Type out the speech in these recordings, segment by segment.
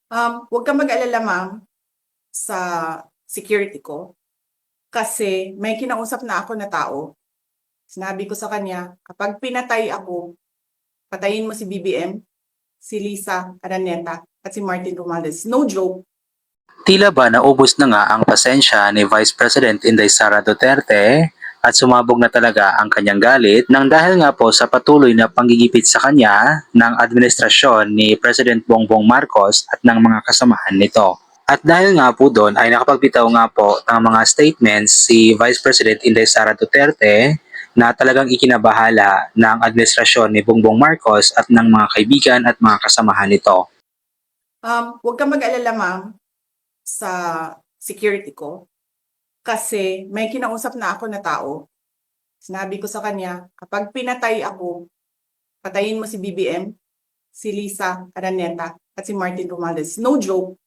Huwag kang mag-alala ma'am sa security ko kasi may kinausap na ako na tao. Sinabi ko sa kanya, kapag pinatay ako, patayin mo si BBM, si Lisa Araneta at si Martin Romualdez. No joke. Tila ba naubos na nga ang pasensya ni Vice President Inday Sara Duterte at sumabog na talaga ang kanyang galit nang dahil nga po sa patuloy na panggigipit sa kanya ng administrasyon ni President Bongbong Marcos at ng mga kasamahan nito. At dahil nga po doon ay nakapagbitaw nga po ng mga statements si Vice President Inday Sara Duterte na talagang ikinabahala ng administrasyon ni Bongbong Marcos at ng mga kaibigan at mga kasamahan nito. Huwag kang mag-alala ma'am sa security ko kasi may kinausap na ako na tao. Sinabi ko sa kanya, kapag pinatay ako, patayin mo si BBM, si Lisa Araneta at si Martin Romualdez. No joke.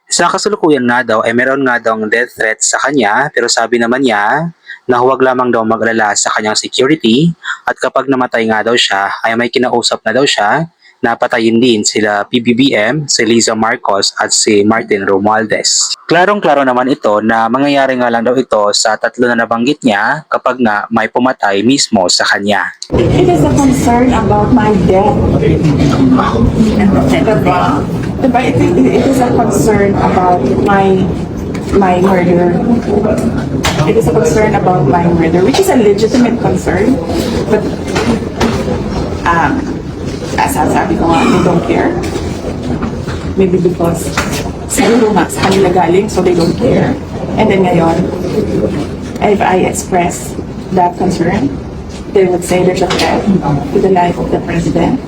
Sa kasalukuyan nga daw ay meron nga daw death threat sa kanya pero sabi naman niya na huwag lamang daw mag-alala sa kanyang security at kapag namatay nga daw siya ay may kinausap na daw siya na patayin din sila PBBM, si Liza Marcos at si Martin Romualdez. Klarong-klaro naman ito na mangyayari nga lang daw ito sa tatlo na nabanggit niya kapag nga may pumatay mismo sa kanya. It is a concern about my death. Diba? It is a concern about my murder. It is a concern about my murder, which is a legitimate concern. But as sabi ko nga, they don't care. Maybe because siguro nga sa kanila galing, so they don't care. And then ngayon, if I express that concern, they would say there's a threat to the life of the president.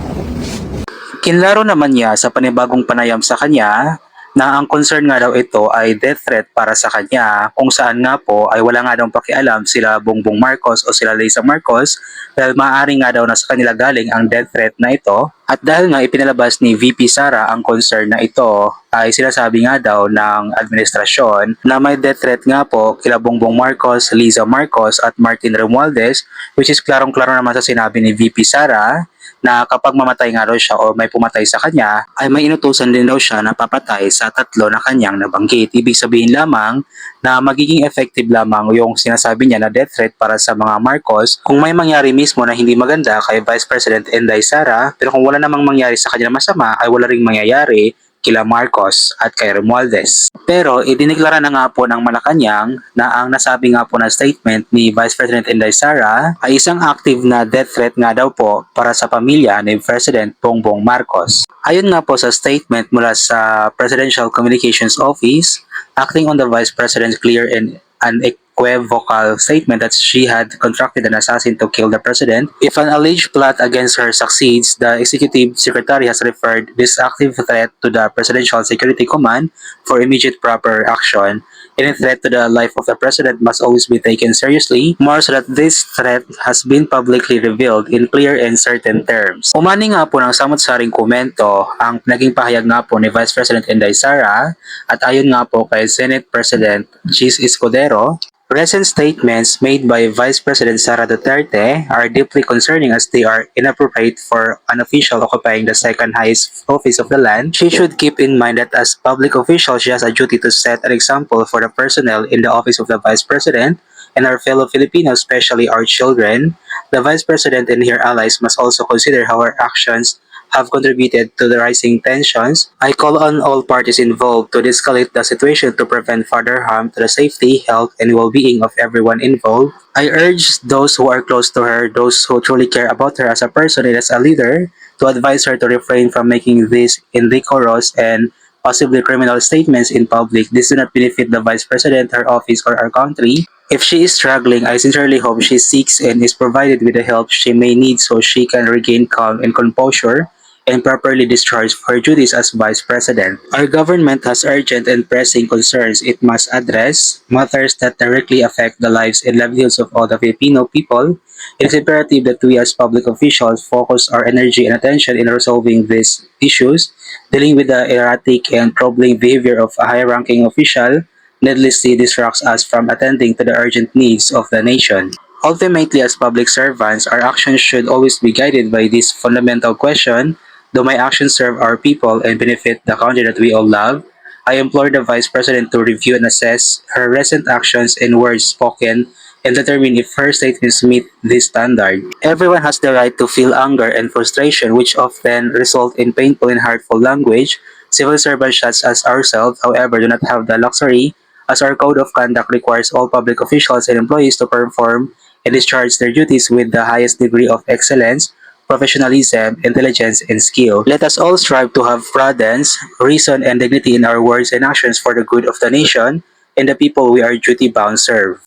Kinlaro naman niya sa panibagong panayam sa kanya na ang concern nga daw ito ay death threat para sa kanya kung saan nga po ay wala nga daw pakialam sila Bongbong Marcos o sila Lisa Marcos dahil maaari nga daw na sa kanila galing ang death threat na ito at dahil nga ipinalabas ni VP Sara ang concern na ito ay sinasabi nga daw ng administrasyon na may death threat nga po kila Bongbong Marcos, Lisa Marcos at Martin Romualdez, which is klarong-klaro naman sa sinabi ni VP Sara na kapag mamatay nga daw siya o may pumatay sa kanya, ay may inutusan din daw siya na papatay sa tatlo na kanyang nabanggit. Ibig sabihin lamang na magiging effective lamang yung sinasabi niya na death threat para sa mga Marcos kung may mangyari mismo na hindi maganda kay Vice President Inday Sara, pero kung wala namang mangyari sa kanya masama ay wala ring mangyayari kila Marcos at kay Romualdez. Pero idineklara na nga po ng Malacanang na ang nasabi nga po na statement ni Vice President Inday Sara ay isang active na death threat nga daw po para sa pamilya ni President Bongbong Marcos. Ayon nga po sa statement mula sa Presidential Communications Office, acting on the Vice President's clear and unequivocal statement that she had contracted an assassin to kill the president. If an alleged plot against her succeeds, the executive secretary has referred this active threat to the Presidential Security Command for immediate proper action. Any threat to the life of the president must always be taken seriously, more so that this threat has been publicly revealed in clear and certain terms. Umani nga po ng samot-saring komento ang naging pahayag nga po ni Vice President Inday Sara at ayon nga po kay Senate President Chis Escudero, recent statements made by Vice President Sara Duterte are deeply concerning as they are inappropriate for an official occupying the second highest office of the land. She should keep in mind that as public official, she has a duty to set an example for the personnel in the office of the Vice President and our fellow Filipinos, especially our children. The Vice President and her allies must also consider how her actions have contributed to the rising tensions. I call on all parties involved to de-escalate the situation to prevent further harm to the safety, health, and well-being of everyone involved. I urge those who are close to her, those who truly care about her as a person and as a leader, to advise her to refrain from making these indecorous and possibly criminal statements in public. This do not benefit the Vice President, her office, or our country. If she is struggling, I sincerely hope she seeks and is provided with the help she may need so she can regain calm and composure and properly discharge her duties as Vice President. Our government has urgent and pressing concerns it must address, matters that directly affect the lives and livelihoods of all the Filipino people. It is imperative that we as public officials focus our energy and attention in resolving these issues, dealing with the erratic and troubling behavior of a high-ranking official needlessly distracts us from attending to the urgent needs of the nation. Ultimately, as public servants, our actions should always be guided by this fundamental question: Though my actions serve our people and benefit the country that we all love, I implore the Vice President to review and assess her recent actions and words spoken and determine if her statements meet this standard. Everyone has the right to feel anger and frustration, which often result in painful and hurtful language. Civil servants such as ourselves, however, do not have the luxury, as our code of conduct requires all public officials and employees to perform and discharge their duties with the highest degree of excellence, professionalism, intelligence, and skill. Let us all strive to have prudence, reason, and dignity in our words and actions for the good of the nation and the people we are duty-bound serve.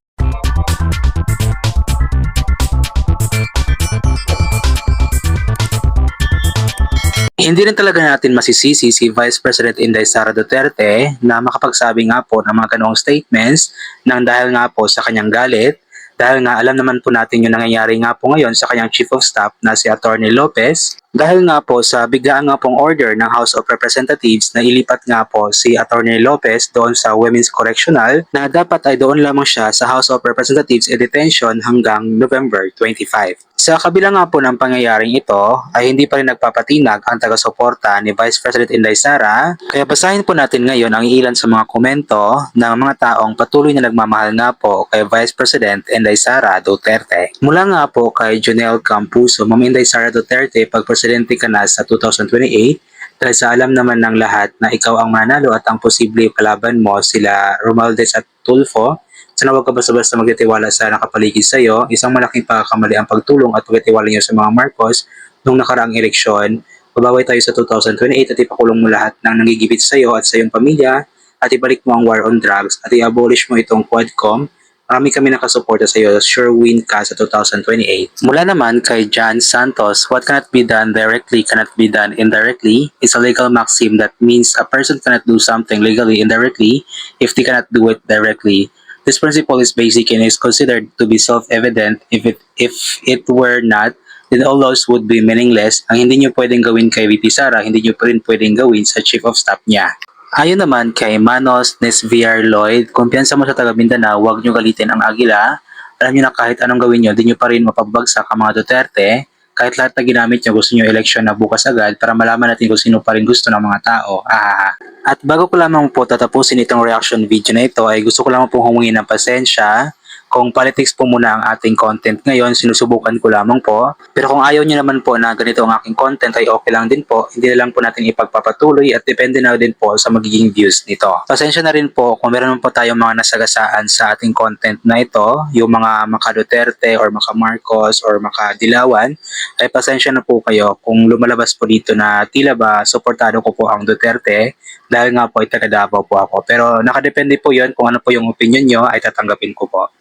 Hindi rin talaga natin masisisi si Vice President Inday Sara Duterte na makapagsabi nga po ng mga ganoong statements nang dahil nga po sa kanyang galit, dahil nga alam naman po natin yung nangyayari nga po ngayon sa kanyang Chief of Staff na si Atty. Lopez, dahil nga po sa biglaan nga pong order ng House of Representatives na ilipat nga po si Atty. Lopez doon sa Women's Correctional na dapat ay doon lamang siya sa House of Representatives in detention hanggang November 25. Sa kabila nga po ng pangyayaring ito ay hindi pa rin nagpapatinag ang taga-suporta ni Vice President Inday Sara, kaya basahin po natin ngayon ang ilan sa mga komento ng mga taong patuloy na nagmamahal nga po kay Vice President Inday Sara Duterte. Mula nga po kay Jonel Campuso, Ma'am Inday Sara Duterte, pag presidente ka na sa 2028, dahil sa alam naman ng lahat na ikaw ang manalo at ang posible kalaban mo sila Romualdez at Tulfo, sana huwag ka basta-basta magtitiwala sa nakapaligid sa iyo. Isang malaking pagkakamali ang pagtulong at pagtitiwala niyo sa mga Marcos nung nakaraang eleksyon. Babawi tayo sa 2028 at ipakulong mo lahat ng nanggigipit sa iyo at sa iyong pamilya at ibalik mo ang war on drugs at i-abolish mo itong Quadcom. Marami kami nakasuporta sa iyo. Sure win ka sa 2028. Mula naman kay John Santos, what cannot be done directly cannot be done indirectly. It's a legal maxim that means a person cannot do something legally indirectly if they cannot do it directly. This principle is basic and is considered to be self-evident. If it were not, then all laws would be meaningless. Ang hindi nyo pwedeng gawin kay VP Sara, hindi nyo pa rin pwedeng gawin sa Chief of Staff niya. Ayon naman kay Manos Nesviar Lloyd, kumpiyansa mo sa taga Mindanao, huwag nyo galitin ang Agila. Alam nyo na kahit anong gawin nyo, di nyo pa rin mapabagsak ang mga Duterte. Kahit lahat na ginamit nyo, gusto nyo eleksyon na bukas agad para malaman natin kung sino pa rin gusto ng mga tao. At bago ko lamang po tatapusin itong reaction video na ito, ay gusto ko lamang pong humingi ng pasensya. Kung politics po muna ang ating content ngayon, sinusubukan ko lamang po. Pero kung ayaw nyo naman po na ganito ang aking content ay okay lang din po. Hindi na lang po natin ipagpapatuloy at depende na din po sa magiging views nito. Pasensya na rin po kung meron po tayong mga nasagasaan sa ating content na ito, yung mga maka Duterte or maka Marcos or maka Dilawan, ay pasensya na po kayo kung lumalabas po dito na tila ba suportado ko po ang Duterte dahil nga po ay taga Davao po ako. Pero nakadepende po yon kung ano po yung opinion nyo ay tatanggapin ko po.